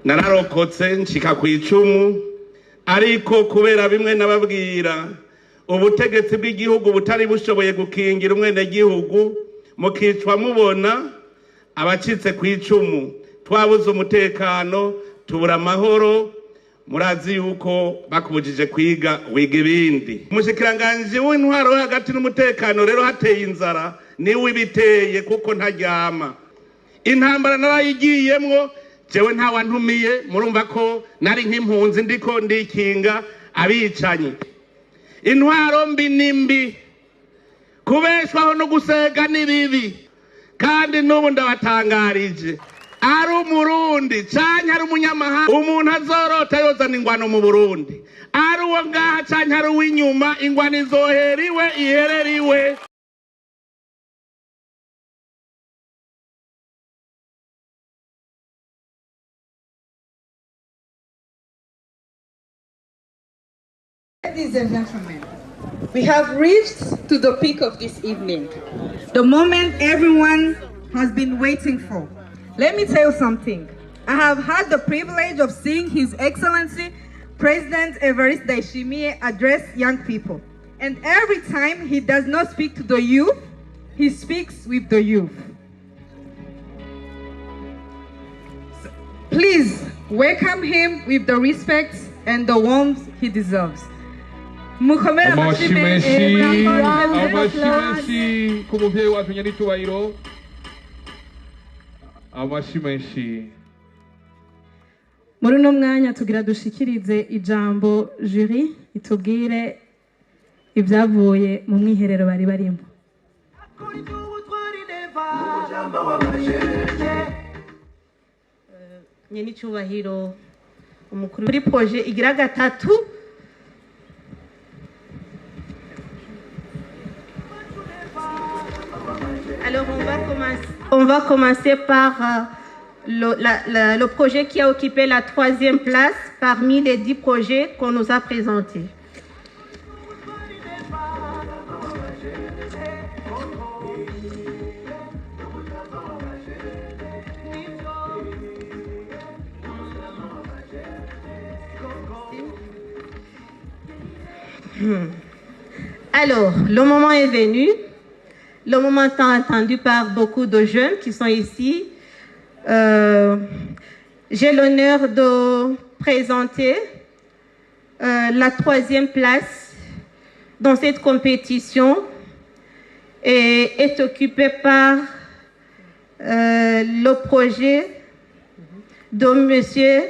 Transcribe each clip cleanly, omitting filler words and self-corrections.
nararokotse nshika ku icumu ariko kubera bimwe nababwira ubutegetsi bw'igihugu butari bushoboye gukingira umwene gihugu mukicwa mubona abacitse ku icumu twabuze umutekano tubura amahoro murazi yuko bakubujije kwiga wiga ibindi umushikiranganje w'intwaro hagati n'umutekano rero hateye inzara niwe ibiteye kuko ntaryama intambara narayigiyemwo jewe ntawantumiye murumva ko nari nk'impunzi ndiko ndikinga abicanyi intwaro mbi nimbi kubeshwaho no gusega nibibi kandi n'ubu ndabatangarije ari umurundi canke ari umunyamahanga umuntu azorota yozana ingwano mu Burundi ari uwo ngaha canke ari uw'inyuma ingwano izoheriwe ihereriwe. Ladies and gentlemen, we have reached to the peak of this evening, the moment everyone has been waiting for. Let me tell you something. I have had the privilege of seeing His Excellency President Evariste Ndayishimiye address young people. And every time he does not speak to the youth, he speaks with the youth. So, please welcome him with the respect and the warmth he deserves. Amashi ku muvyeyi wacu nyaricubahiro. Amashi menshi. Muri uno mwanya tugira dushikirize ijambo jury itubwire ibyavuye mu mwiherero bari barimo. Nyaricubahiro umukuru muri projet igira gatatu. Alors on va commencer par le projet qui a occupé la 3e place parmi les 10 projets qu'on nous a présentés. Alors, le moment est venu. Le moment tant attendu par beaucoup de jeunes qui sont ici. J'ai l'honneur de présenter la 3e place dans cette compétition et est occupée par le projet de M.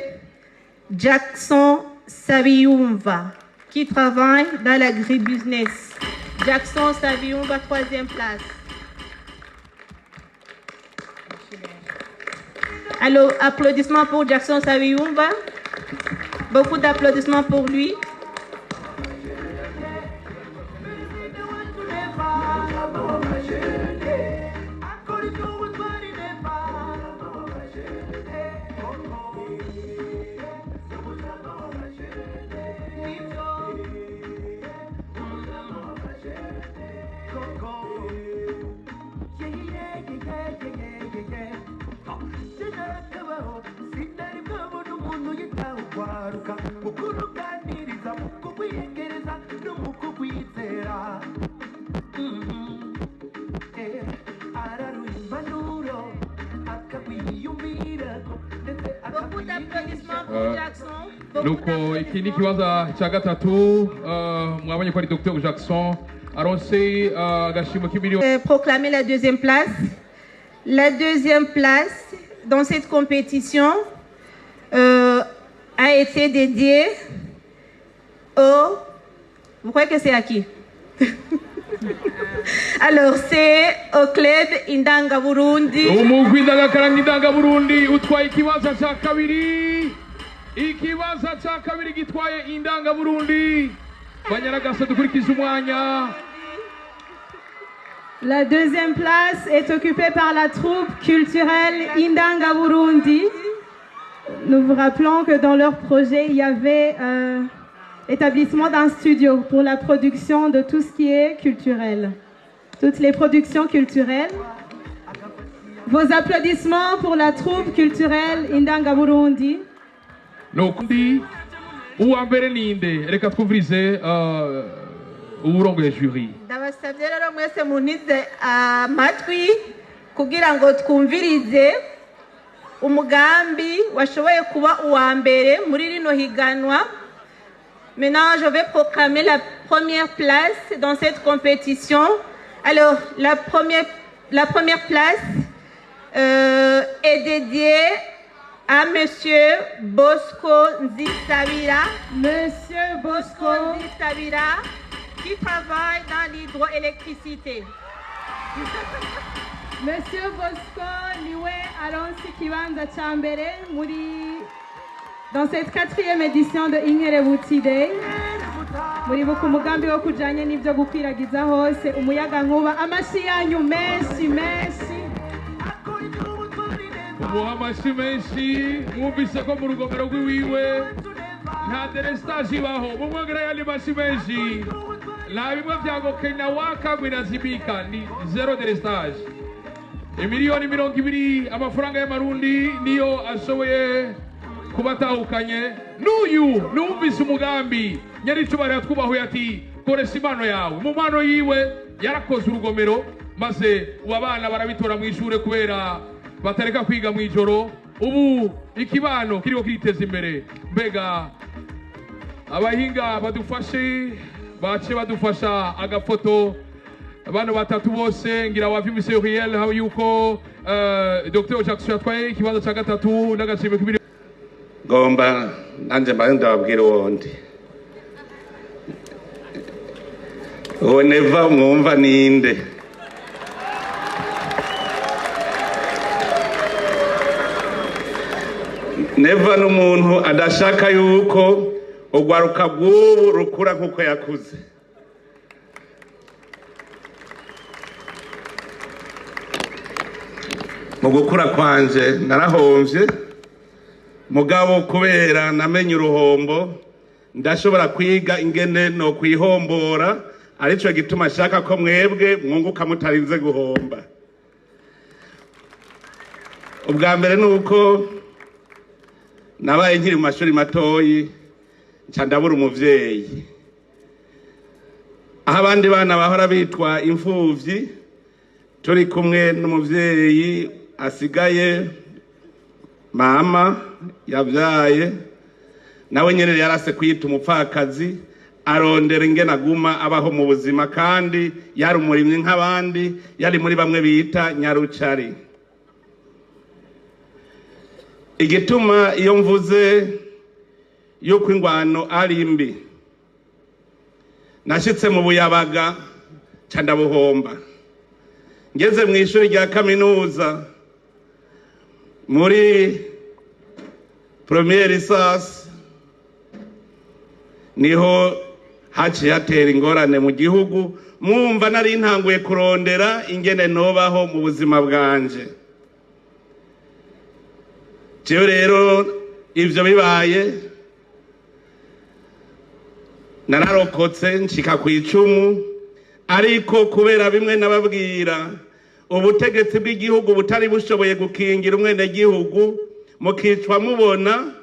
Jackson Saviyumva qui travaille dans l'agribusiness. Jackson Saviyumva, 3e place. Alors, applaudissements pour Jackson Saviyumva. Beaucoup d'applaudissements pour lui. Nuko iki ni kibanza cya gatatu mwabonye ko ari Dr Jackson aronse agashimo k'imiliyoni. Proclamer la 2e place. La 2e place dans cette compétition a été dédiée au... Vous croyez que c'est à qui? Alors c'est au club Indanga Burundi. Umugwi Indangakaranga Indanga Burundi utwaye ikibanza cya kabiri. Ikibanza cya kabiri gitwaye Indanga Burundi. Banyaragasa dukurikiza umwanya. La 2e place est occupée par la troupe culturelle Indanga Burundi. Nous vous rappelons que dans leur projet, il y avait établissement d'un studio pour la production de tout ce qui est culturel. Toutes les productions culturelles. Vos applaudissements pour la troupe culturelle Indanga Burundi. Nokundi uwa mbere ninde reka twumvirize uburongoye jury. Ndabasabye rero mwese munize amatwi kugira ngo twumvirize umugambi washoboye kuba uwa mbere muri rino higanwa. Maintenant, je vais proclamer la première place dans cette compétition. Alors, la première place est dédiée à Monsieur Bosco Nzisabira. Monsieur Bosco Nzisabira, qui travaille dans l'hydroélectricité. Monsieur Bosco niwe aronsi kibanza cha mbere dans cette 4e édition de Inkerebuti Day. Muri buku mugambi wo kujanye n'ivyo gukwiragiza hose umuyaga nkuba. Amashi yanyu menshi. Amashi menshi mwumvise ko mu rugomero rw'iwiwe nta delestage ibaho. Mumwongera yandi mashi menshi. Na bimwe vyago Kenya waka gwinazibika ni 0 delestage. Miliyoni 20 amafaranga y'amarundi niyo ashoboye kubatahukanye. N'uyu numvise umugambi nyaricubara yatwubahuye ati koresha impano yawe. Mu mpano yiwe yarakoze urugomero maze abana barabitora mu ishure kubera batareka kwiga mu ijoro. Ubu ikibano kiriko kiriteza imbere. Mbega abahinga badufashe bace badufasha agafoto abantu batatu bose ngira wavyumvise Uriel how yuko Dr. Jackson yatwaye ikibanza ca gatatu n'agashimwe kibiri. Gomba nanje mbaye ndababwira wondi Neva mwumva ninde Neva n'umuntu adashaka yuko ugwaruka bw'ubu rukura nkuko yakuze. Mu gukura kwanje narahomvye mugabo kubera namenye uruhombo ndashobora kwiga ingene no kwihombora arico gituma shaka ko mwebwe mwunguka mutarinze guhomba. Ubwa mbere nuko nabaye nkiri mu mashuri matoyi nca ndabura umuvyeyi. Aho abandi bana bahora bitwa imfuvyi turi kumwe n'umuvyeyi asigaye mama yavyaye nawe nyene yarase kwita umupfakazi arondera ingene aguma abaho mu buzima kandi yari umurimyi nk'abandi yari muri bamwe bita nyarucari. Igituma iyo mvuze yuko ingwano ari mbi nashitse mu Buyabaga ca ndabuhomba. Ngeze mu ishuri rya kaminuza muri première licence niho haciye hatera ingorane mu gihugu. Mwumva nari ntanguye kurondera ingene nobaho mu buzima bwanje. Jewe rero ivyo bibaye nararokotse nshika kw'icumu, ariko kubera bimwe nababwira ubutegetsi bw'igihugu butari bushoboye gukingira umwenegihugu mukicwa mubona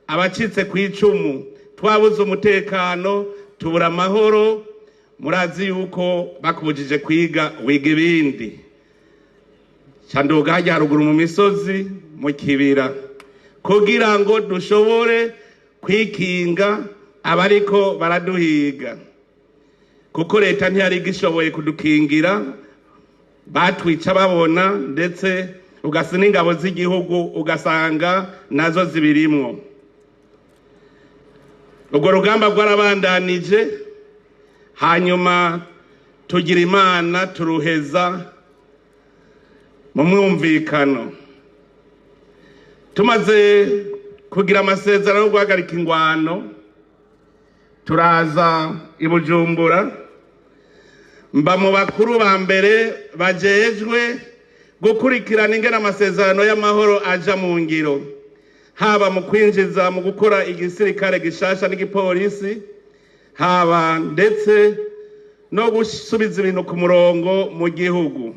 abacitse kw'icumu. Twabuze umutekano tubura amahoro. Murazi yuko bakubujije kwiga wiga ibindi. Canduga hajya haruguru mu misozi mu kibira kugira ngo dushobore kwikinga abariko baraduhiga, kuko leta ntiyari gishoboye kudukingira. Batwica babona, ndetse ugasa n'ingabo z'igihugu ugasanga nazo zibirimwo. Ubwo rugamba rwarabandanije, hanyuma tugira Imana turuheza mu mwumvikano. Tumaze kugira amasezerano yo guhagarika ingwano, turaza i Bujumbura. Mba mu bakuru ba mbere bajejwe gukurikirana ingene amasezerano y'amahoro aja mu ngiro, haba mu kwinjiza mu gukora igisirikare gishasha n'igipolisi, haba ndetse no gusubiza ibintu ku murongo mu gihugu.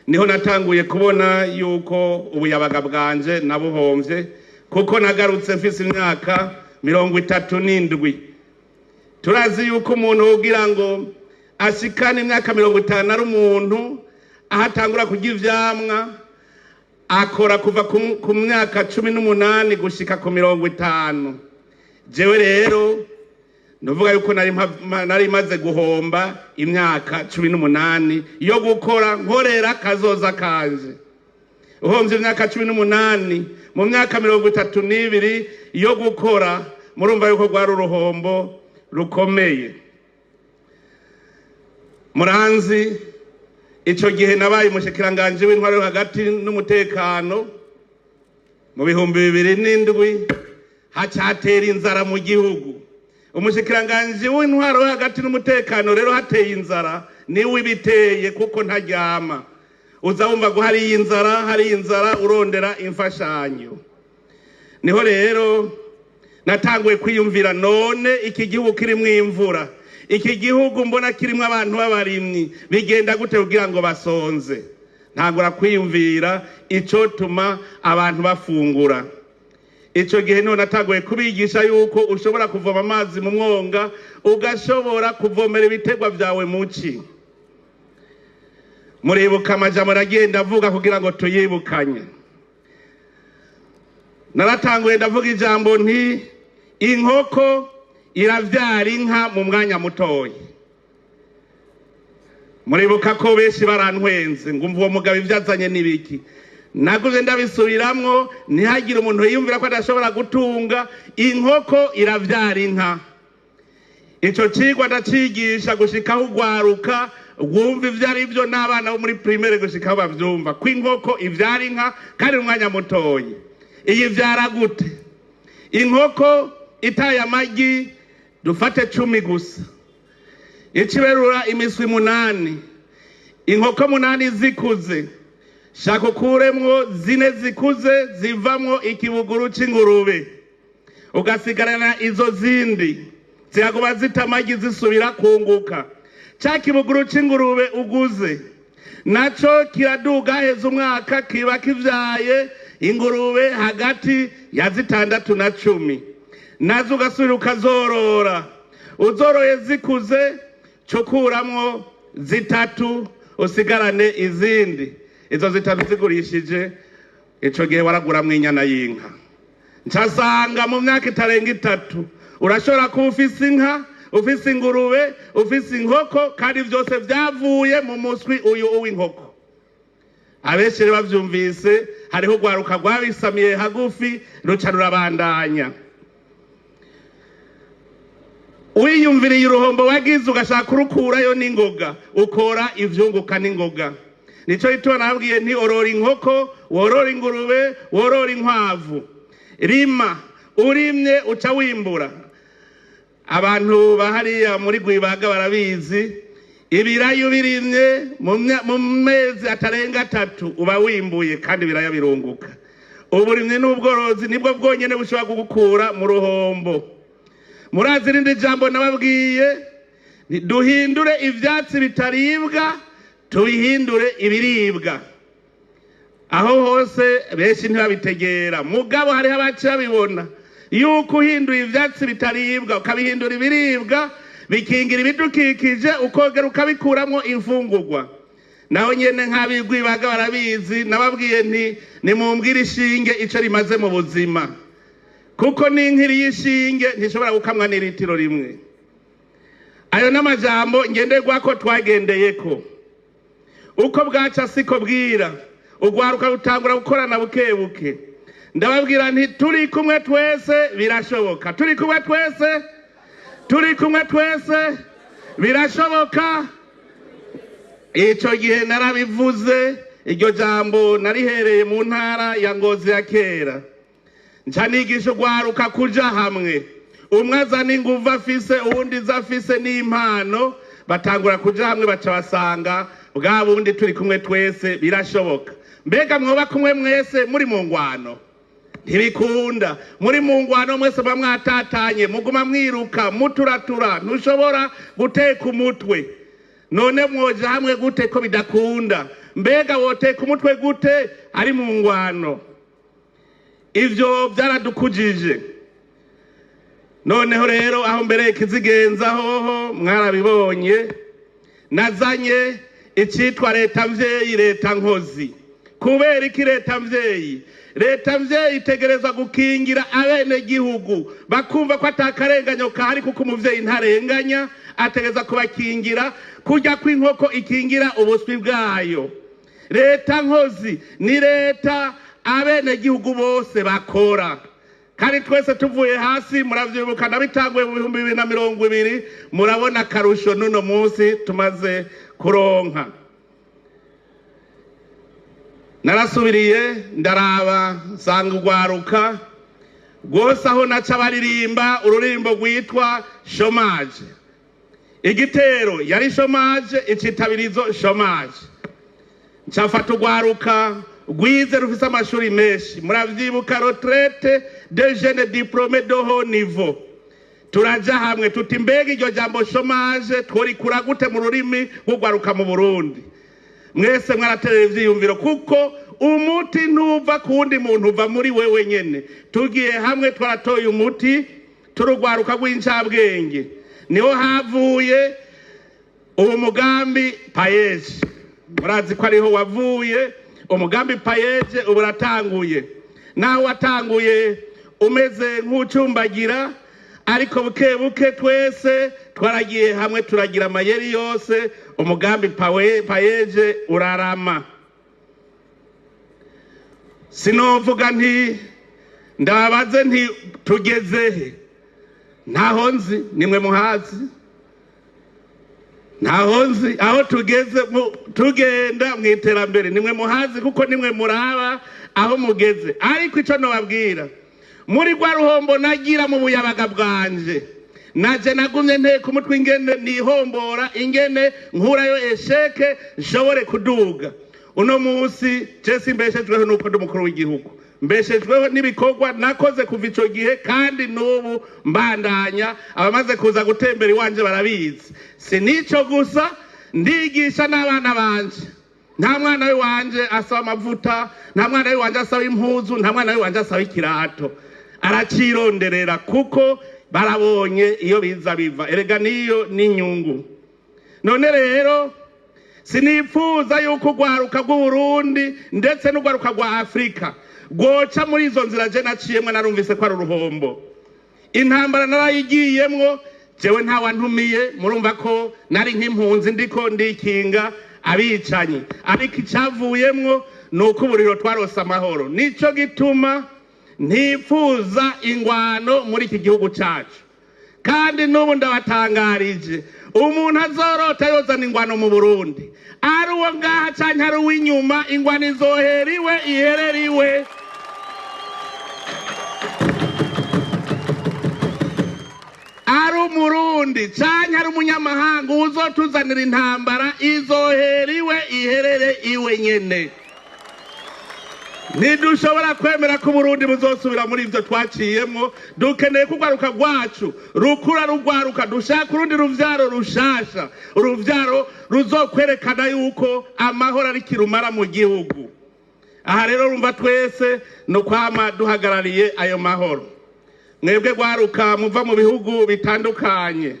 Niho natanguye kubona yuko ubuyabaga bwanje nabuhomvye, kuko nagarutse mfise imyaka 37. Turazi yuko umuntu ugira ngo ashikane imyaka 50 ari umuntu ahatangura kurya ivyamwa akora kuva ku myaka 18 gushika ku 50. Jewe rero ndavuga yuko nari maze guhomba imyaka 18 yo gukora nkorera kazoza kanje. Uhomvye imyaka 18 mu myaka 32 yo gukora, murumva yuko rwari uruhombo rukomeye. Muranzi ico gihe nabaye umushikiranganje w'intwaro yo hagati n'umutekano mu 2007 hacatera inzara mu gihugu. Umushikiranganje w'intwaro yo hagati n'umutekano rero hateye inzara niwe ibiteye kuko ntaryama. Uzabumva ngo hari inzara urondera imfashanyo. Niho rero natanguye kwiyumvira, none iki gihugu kirimwo imvura, iki gihugu mbona kirimwo abantu b'abarimyi, bigenda gute kugira ngo basonze? Ntangura kwiyumvira ico tuma abantu bafungura. Ico gihe niho natanguye kubigisha yuko ushobora kuvoma amazi mu mwonga, ugashobora kuvomera ibitegwa vyawe muci. Muribuka amajambo aragenda avuga kugira ngo tuyibukanye. Naratanguye ndavuga ijambo nti inkoko iravyara inka mu mwanya mutoyi. Muribuka ko benshi barantwenze ngumva uwo mugabo ivyazanye nibiki. Naguze ndabisubiramwo ntihagire umuntu yiyumvira ko adashobora gutunga. Inkoko iravyara inka. Ico cigwa ndacigisha gushika ugwaruka gwumva ivyari byo n'abana bo muri primaire gushika bavyumva ko inkoko ivyara inka kandi umwanya mutoyi. Iyi vyara gute? Inkoko itaye amagi dufate 10 gusa, iciberura imiswi 8. Inkoko 8 zikuze shaka kuremwo 4 zikuze zivamwo ikibuguru c'ingurube, ugasigarana izo zindi ziyagoba zitamagi zisubira kunguka. Cha kibuguru c'ingurube uguze naco kiraduga heza umwaka kiba kivyaye ingurube hagati ya 6 na 10. Nazo ugasubira ukazorora, uzoroye zikuze cukuramwo 3 usigarane izindi. Izo 3 zigurishije ico gihe waraguramwo inyana y'inka. Ncasanga mu myaka itarenga 3 urashobora kuba ufise inka, ufise ingurube, ufise inkoko, kandi vyose vyavuye mu muswi uyu w'inkoko. Abenshi bavyumvise hariho gwaruka rwabisamiye hagufi ruca rurabandanya. Wiyumviriye uruhombo wagize ugashaka urukurayo n'ingoga, ukora ivyunguka n'ingoga. Nico gituma nabwiye nti orora inkoko, worora ingurube, worora inkwavu. Rima, urimye uca wimbura. Abantu bahariya muri Gwibaga barabizi, ibirayo birimye mu mezi atarenga 3 uba wimbuye kandi ibirayo birunguka. Uburimye n'ubworozi nibwo bwonyene bushobora gukura mu ruhombo. Murazi rindi jambo nababwiye, duhindure ivyatsi bitaribwa tubihindure ibiribwa. Aho hose benshi ntibabitegera, mugabo hariho abaca bibona yuko uhinduye ivyatsi bitaribwa ukabihindura ibiribwa bikingira ibidukikije, ukogera ukabikuramwo imfungurwa. Naho nyene nk'abigwibaga barabizi, nababwiye nti nimumbwire ishinge ico rimaze mu buzima, kuko n'inkiri y'ishinge ntishobora gukamwa n'ilitiro rimwe. Ayo n'amajambo ngenderwako twagendeyeko. Uko bwaca siko bwira, ugwaruka rutangura gukorana bukebuke. Ndababwira nti turi kumwe twese birashoboka, turi kumwe twese birashoboka. Ico gihe narabivuze, iryo jambo narihereye mu ntara ya Ngozi ya kera. Nca nigisha ugwaruka kuja hamwe, umwe azana inguvu afise, uwundi zafise n'impano, batangura kuja hamwe baca basanga bwa bundi turi kumwe twese birashoboka. Mbega mwoba kumwe mwese muri mu ngwano? Ntibikunda. Muri mu ngwano mwese bamwatatanye, muguma mwiruka muturatura, ntushobora guteka umutwe. None mwoja hamwe gute ko bidakunda? Mbega woteka umutwe gute ari mu ngwano? ivyo byaradukujije. Noneho rero aho mbere kizigenza hoho mwarabibonye, nazanye icitwa leta mvyeyi leta nkozi. Kubera iki leta mvyeyi? Leta mvyeyi itegerezwa gukingira abene gihugu bakumva ko atakarenganyo kahari, kuko umuvyeyi ntarenganya, ategereza kubakingira kujya kw'inkoko ikingira ubuswi bwayo. Leta nkozi ni leta abene gihugu bose bakora, kandi twese tuvuye hasi muravyibuka nabitanguye mu 2020 murabona karusho nuno munsi tumaze kuronka. Narasubiriye ndaraba sanga ugwaruka rwose aho naca baririmba ururimbo rwitwa chômage. Igitero yari chômage, icitabirizo chômage. Nchafata ugwaruka rwize rufise amashuri menshi, muravyibuka retraite de jeunes diplômés de haut niveau. Turaja hamwe tuti mbega iryo jambo chômage tworikura gute mu rurimi rw'ugwaruka mu Burundi. Mwese mwaraterera ivyiyumviro, kuko umuti ntuva kuwundi muntu uva muri wewe nyene. Tugiye hamwe twaratoye umuti turugwaruka rw'incabwenge, niho havuye uwo mugambi payeje. Murazi ko ariho wavuye umugambi payeje, ubu ratanguye. Naho watanguye umeze nk'ucumbagira, ariko buke buke twese twaragiye hamwe turagira amayeri yose, umugambi payeje urarama. Sinovuga nti ndababaze nti tugezehe, ntaho nzi, nimwe muhazi. Ntaho nzi aho tugeze, tugenda mwiterambere nimwe muhazi, kuko nimwe muraba aho mugeze. Ariko ico nobabwira, muri gwa ruhombo nagira mu buyabaga bwanje, naje nagumye nteka umutwe ingene nihombora, ingene nkurayo esheke nshobore kuduga. Uno munsi cese mbeshejweho nuko ndi umukuru w'igihugu, mbeshejweho n'ibikorwa nakoze kuva ico gihe, kandi n'ubu mbandanya. Abamaze kuza gutembera iwanje barabizi. Sinico gusa, ndigisha n'abana banje. Nta mwana wanje asaba amavuta, nta mwana wanje asaba impuzu, nta mwana wanje asaba ikirato. Aracironderera kuko barabonye iyo biza biva. Erega niyo n'inyungu. None rero sinipfuza yuko ugwaruka rw'Uburundi ndetse n'ugwaruka rwa Afrika goca muri izo nzira je naciyemwe. Narumvise ko ari uruhombo. Intambara narayigiyemwo, jewe ntawantumiye, murumva ko nari nk'impunzi ndiko ndikinga abicanyi. Ariko icavuyemwo nuko uburiro twarose amahoro. Nico gituma ntifuza ingwano muri iki gihugu cacu. Kandi n'ubu ndabatangarije, umuntu azorota yozana ingwano mu Burundi, ari uwo ngaha canke ari uw'inyuma, ingwano izohera iwe iherera iwe. Ari umurundi canke ari umunyamahanga uzotuzanira intambara, izohera iwe iherere iwe nyene. Ntidushobora kwemera ko Burundi buzosubira muri ivyo twaciyemwo. Dukeneye ko ugwaruka rwacu rukura rugwaruka, dushaka urundi ruvyaro rushasha, uruvyaro ruzokwerekana yuko amahoro ari kirumara mu gihugu. Aha rero rumva twese no kwama duhagarariye ayo mahoro. Mwebwe gwaruka muva mu bihugu bitandukanye,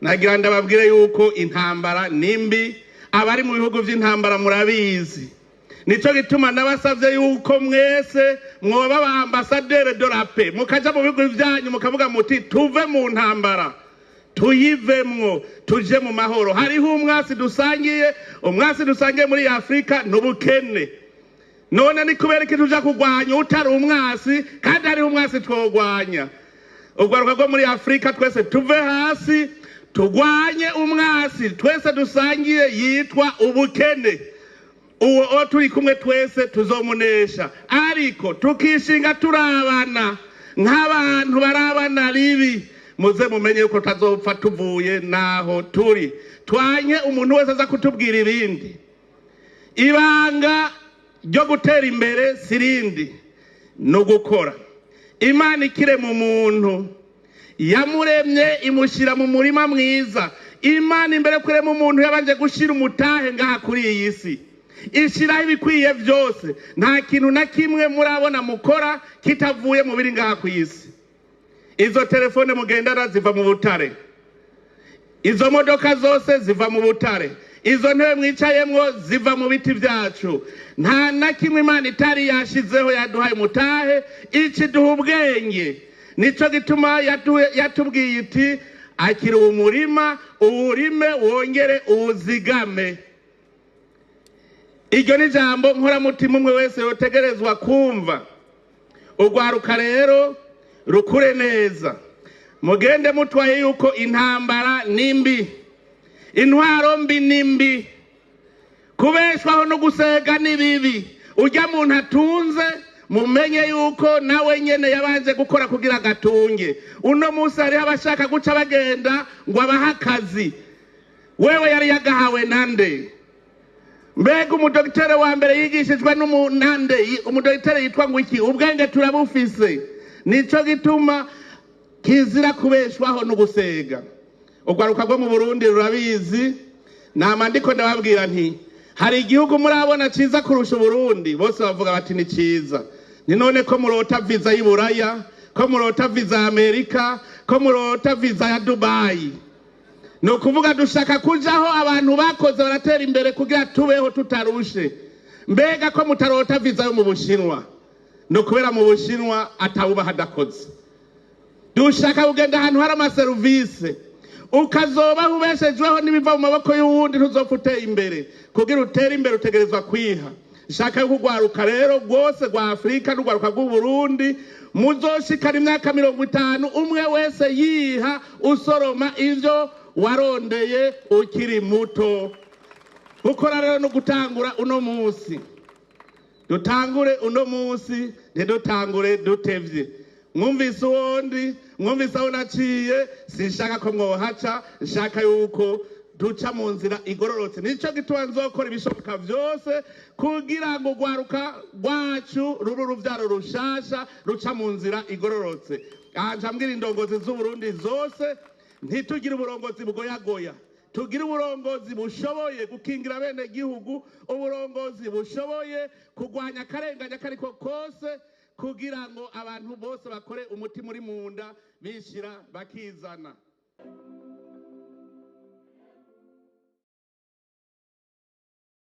nagira ndababwire yuko intambara nimbi, abari mu bihugu vy'intambara murabizi. Nico gituma nabasavye yuko mwese mwoba aba ambassadeur de la paix, mukaja mu bihugu vyanyu mukavuga muti tuve mu ntambara, tuyivemwo, tuje mu mahoro. Hariho umwasi dusangiye muri Afrika n'ubukene. None ni kubera iki tuja kugwanya utari umwasi, kandi hariho umwasi twogwanya. Ugwaruka rwo muri Afrika twese tuve hasi tugwanye umwasi twese dusangiye yitwa ubukene. Uwo turi kumwe twese tuzomunesha. Ariko tukishinga turabana nk'abantu barabana ribi, muze mumenye yuko tazopfa tuvuye naho turi. Twanye umuntu wese aza kutubwira ibindi. Ibanga ryo gutera imbere sirindi no gukora. Imana ikire mu muntu, yamuremye imushira mu murima mwiza. Imana imbere kurema umuntu yabanje gushira umutahe ngaha kuri iyi si. ishiraho ibikwiye byose, nta kintu na kimwe murabona mukora kitavuye mu biri ngaha ku isi. Izo telefone mugendana ziva mu Butare, izo modoka zose ziva mu Butare, izo ntebe mwicayemwo ziva mu biti byacu. Nta na kimwe Imana itari yashizeho yaduhaye mutahe, ikiduha ubwenge. Nico gituma yatubwiye iti akiri umurima uwurime wongere uwuzigame. Iryo ni jambo nkoramutima umwe wese yotegerezwa kumva. Urwaruka rero rukure neza, mugende mutwaye yuko intambara nimbi, intwaro mbi nimbi, kubeshwaho no gusega ni bibi. Urya muntu atunze mumenye yuko nawe nyene yabanje gukora kugira gatunge. Uno musi hariho abashaka guca bagenda ngo abaha akazi, wewe yari yagahawe nande? Mbega umudogitere wa mbere yigishijwe n'umunande? Umudogitere yitwa ngo iki? Ubwenge turabufise. Nico gituma kizira kubeshwaho no gusega. Urwaruka rwo mu Burundi rurabizi, nama ndiko ndababwira nti hari igihugu murabona ciza kurusha Burundi, bose bavuga bati ni ciza. Ni none ko murota visa y'Iburaya, ko murota visa Amerika, ko murota visa ya Dubai. No kuvuga dushaka kujaho abantu bakoze baratera imbere kugira tubeho tutarushe. Mbega ko mutarota visa yo mu Bushinwa, no kubera mu Bushinwa atawuba hadakoze. Dushaka kugenda ahantu hari amaserivisi, ukazoba ubeshejweho n'ibiva mu maboko y'uwundi ntuzopfa uteye imbere. Kugira utere imbere utegerezwa kwiha. Shaka yo kugwaruka rero rwose rwa Afrika n'urwaruka rw'u Burundi muzoshikana imyaka 50 umwe wese yiha usoroma ivyo warondeye ukiri muto. Ukora rero no gutangura uno munsi. Dutangure uno munsi, ntidutangure dutevye. Mwumvise uwondi, mwumvise aho naciye, sinshaka ko mwohaca, nshaka yuko duca mu nzira igororotse. Nico gituma nzokora ibishoboka byose kugira ngo rwaruka rwacu ruru ruvyaro rushasha ruca mu nzira igororotse. Anja mbwira indongozi z'u Burundi zose ntitugira uburongozi bugoyagoya, tugira uburongozi bushoboye gukingira bene gihugu, uburongozi bushoboye kugwanya akarenganya kariko kose, kugira ngo abantu bose bakore umutima uri munda bishira bakizana.